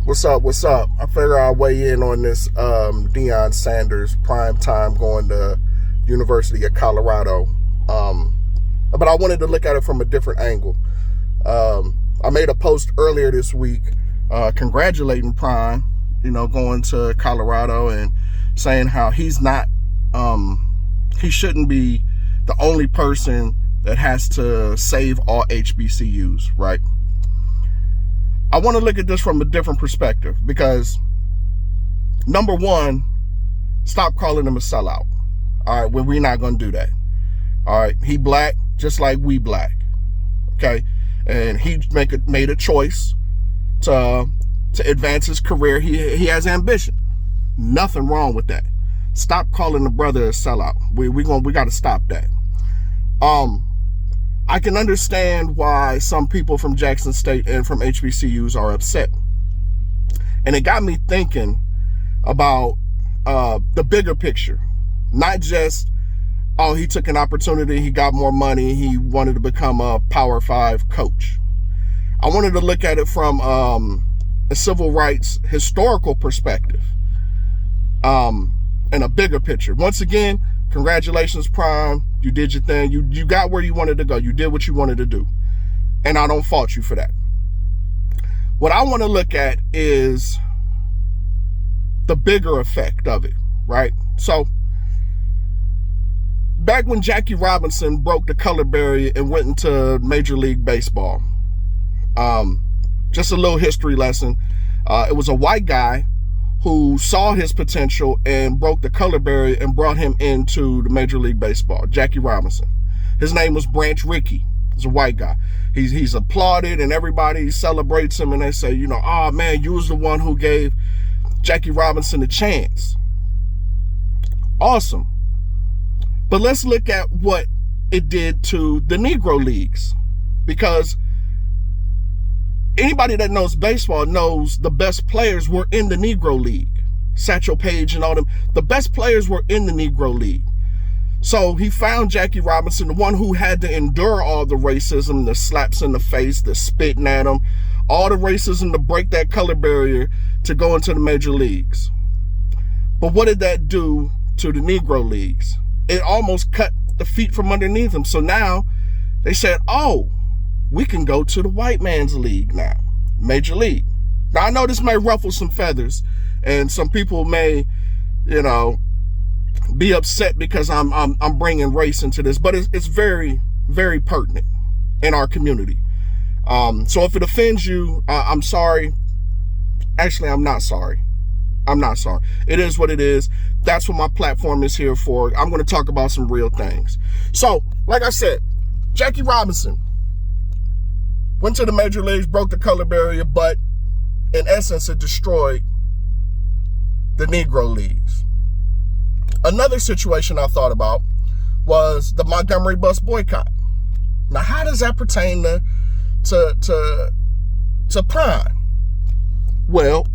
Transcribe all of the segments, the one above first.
What's up? What's up? I figure I'll weigh in on this Deion Sanders prime time going to University of Colorado. But I wanted to look at it from a different angle. I made a post earlier this week congratulating Prime, going to Colorado and saying how he's not, he shouldn't be the only person that has to save all HBCUs, right? I want to look at this from a different perspective because, number one, stop calling him a sellout. All right, we're not going to do that. All right, he black just like we black. Okay, and he made a choice to advance his career. He has ambition. Nothing wrong with that. Stop calling the brother a sellout. We got to stop that. I can understand why some people from Jackson State and from HBCUs are upset. And it got me thinking about the bigger picture. Not just, he took an opportunity, he got more money, he wanted to become a Power 5 coach. I wanted to look at it from a civil rights historical perspective and a bigger picture. Once again, congratulations, Prime. You did your thing. You got where you wanted to go. You did what you wanted to do. And I don't fault you for that. What I want to look at is the bigger effect of it, right? So, back when Jackie Robinson broke the color barrier and went into Major League Baseball, just a little history lesson. It was a white guy who saw his potential and broke the color barrier and brought him into the Major League Baseball, Jackie Robinson. His name was Branch Rickey. He's a white guy. He's applauded and everybody celebrates him and they say, oh man, you was the one who gave Jackie Robinson a chance. Awesome. But let's look at what it did to the Negro Leagues, because anybody that knows baseball knows the best players were in the Negro League. Satchel Paige and all them. The best players were in the Negro League. So he found Jackie Robinson, the one who had to endure all the racism, the slaps in the face, the spitting at him, all the racism to break that color barrier to go into the major leagues. But what did that do to the Negro Leagues? It almost cut the feet from underneath them. So now they said, we can go to the white man's league now, Major League. Now, I know this may ruffle some feathers and some people may, be upset because I'm bringing race into this, but it's very, very pertinent in our community. So if it offends you, I'm sorry. Actually, I'm not sorry. I'm not sorry. It is what it is. That's what my platform is here for. I'm going to talk about some real things. So, like I said, Jackie Robinson went to the major leagues, broke the color barrier, but in essence, it destroyed the Negro Leagues. Another situation I thought about was the Montgomery Bus Boycott. Now, how does that pertain to Prime? Well,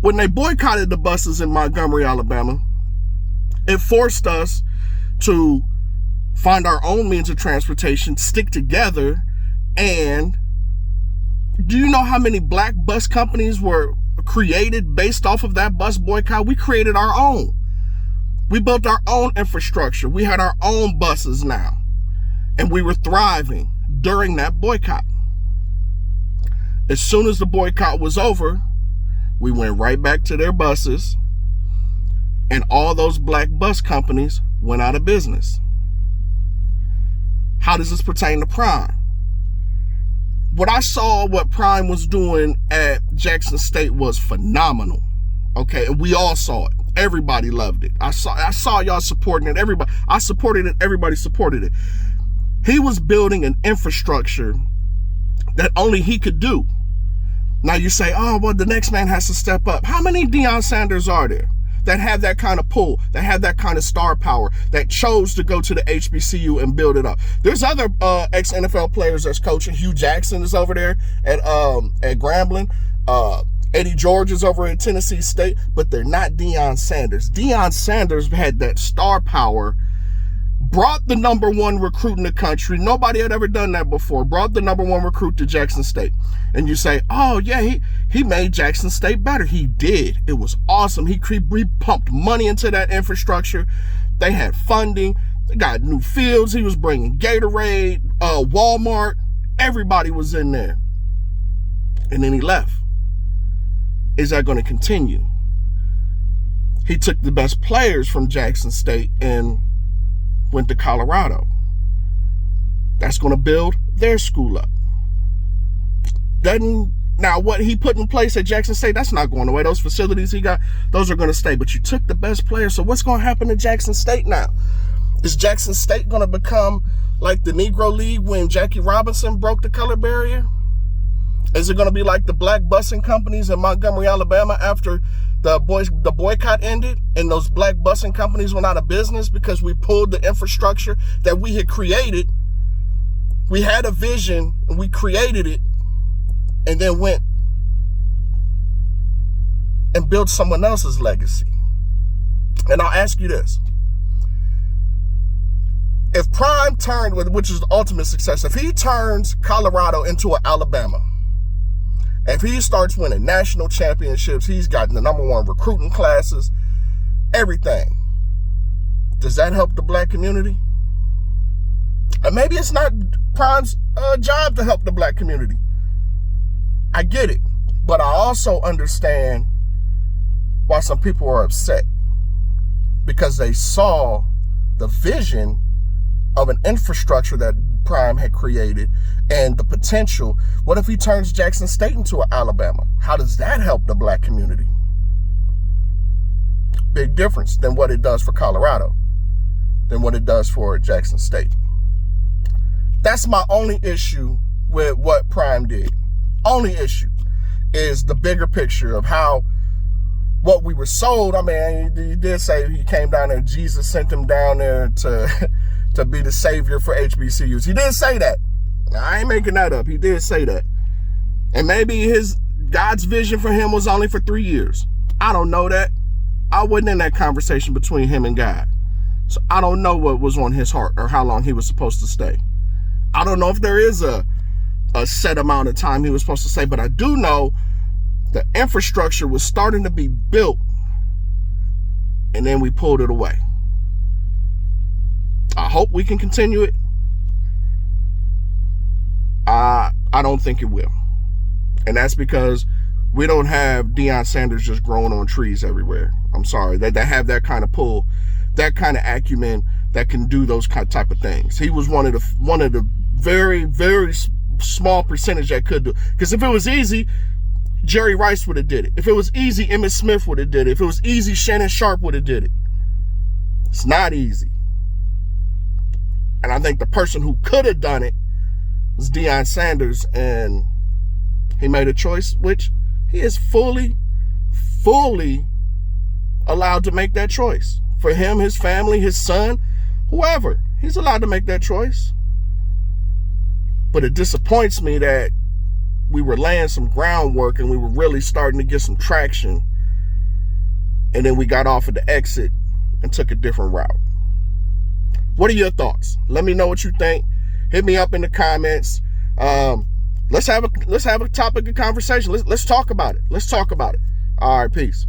when they boycotted the buses in Montgomery, Alabama, it forced us to find our own means of transportation, stick together. And do you know how many black bus companies were created based off of that bus boycott? We created our own. We built our own infrastructure. We had our own buses now. And we were thriving during that boycott. As soon as the boycott was over, we went right back to their buses. And all those black bus companies went out of business. How does this pertain to Prime? What I saw what Prime was doing at Jackson State was phenomenal. Okay, and we all saw it. Everybody loved it. I saw y'all supporting it. I supported it. Everybody supported it. He was building an infrastructure that only he could do. Now you say, the next man has to step up. How many Deion Sanders are there that have that kind of pull, that have that kind of star power, that chose to go to the HBCU and build it up? There's other ex-NFL players that's coaching. Hugh Jackson is over there at Grambling. Eddie George is over at Tennessee State, but they're not Deion Sanders. Deion Sanders had that star power brought the #1 recruit in the country. Nobody had ever done that before. Brought the #1 recruit to Jackson State. And you say, oh yeah, he made Jackson State better. He did. It was awesome. He pumped money into that infrastructure. They had funding. They got new fields. He was bringing Gatorade, Walmart. Everybody was in there. And then he left. Is that going to continue? He took the best players from Jackson State and went to Colorado. That's going to build their school up. Now, what he put in place at Jackson State, that's not going away. Those facilities he got, those are going to stay. But you took the best players. So what's going to happen to Jackson State now? Is Jackson State going to become like the Negro League when Jackie Robinson broke the color barrier? Is it going to be like the black busing companies in Montgomery, Alabama after the boycott ended and those black busing companies went out of business because we pulled the infrastructure that we had created? We had a vision and we created it and then went and built someone else's legacy. And I'll ask you this. If Prime turned, which is the ultimate success, if he turns Colorado into an Alabama, if he starts winning national championships, he's gotten the #1 recruiting classes, everything, does that help the black community? And maybe it's not Prime's job to help the black community. I get it. But I also understand why some people are upset. Because they saw the vision of an infrastructure that Prime had created and the potential. What if he turns Jackson State into an Alabama? How does that help the black community? Big difference than what it does for Colorado, than what it does for Jackson State. That's my only issue with what Prime did. Only issue is the bigger picture of how what we were sold. I mean, he did say he came down there, Jesus sent him down there to be the savior for HBCUs. He did say that. I ain't making that up. He did say that. And maybe God's vision for him was only for 3 years. I don't know that. I wasn't in that conversation between him and God. So I don't know what was on his heart or how long he was supposed to stay. I don't know if there is a set amount of time he was supposed to stay, but I do know the infrastructure was starting to be built and then we pulled it away. I hope we can continue it. I don't think it will. And that's because we don't have Deion Sanders just growing on trees everywhere. I'm sorry. They have that kind of pull, that kind of acumen that can do those type of things. He was one of the very, very small percentage that could do. Because if it was easy, Jerry Rice would have did it. If it was easy, Emmitt Smith would have did it. If it was easy, Shannon Sharp would have did it. It's not easy. And I think the person who could have done it was Deion Sanders, and he made a choice, which he is fully allowed to make that choice. For him, his family, his son, whoever, he's allowed to make that choice. But it disappoints me that we were laying some groundwork and we were really starting to get some traction, and then we got off at the exit and took a different route. What are your thoughts? Let me know what you think. Hit me up in the comments. Let's have a topic of conversation. Let's talk about it. All right, peace.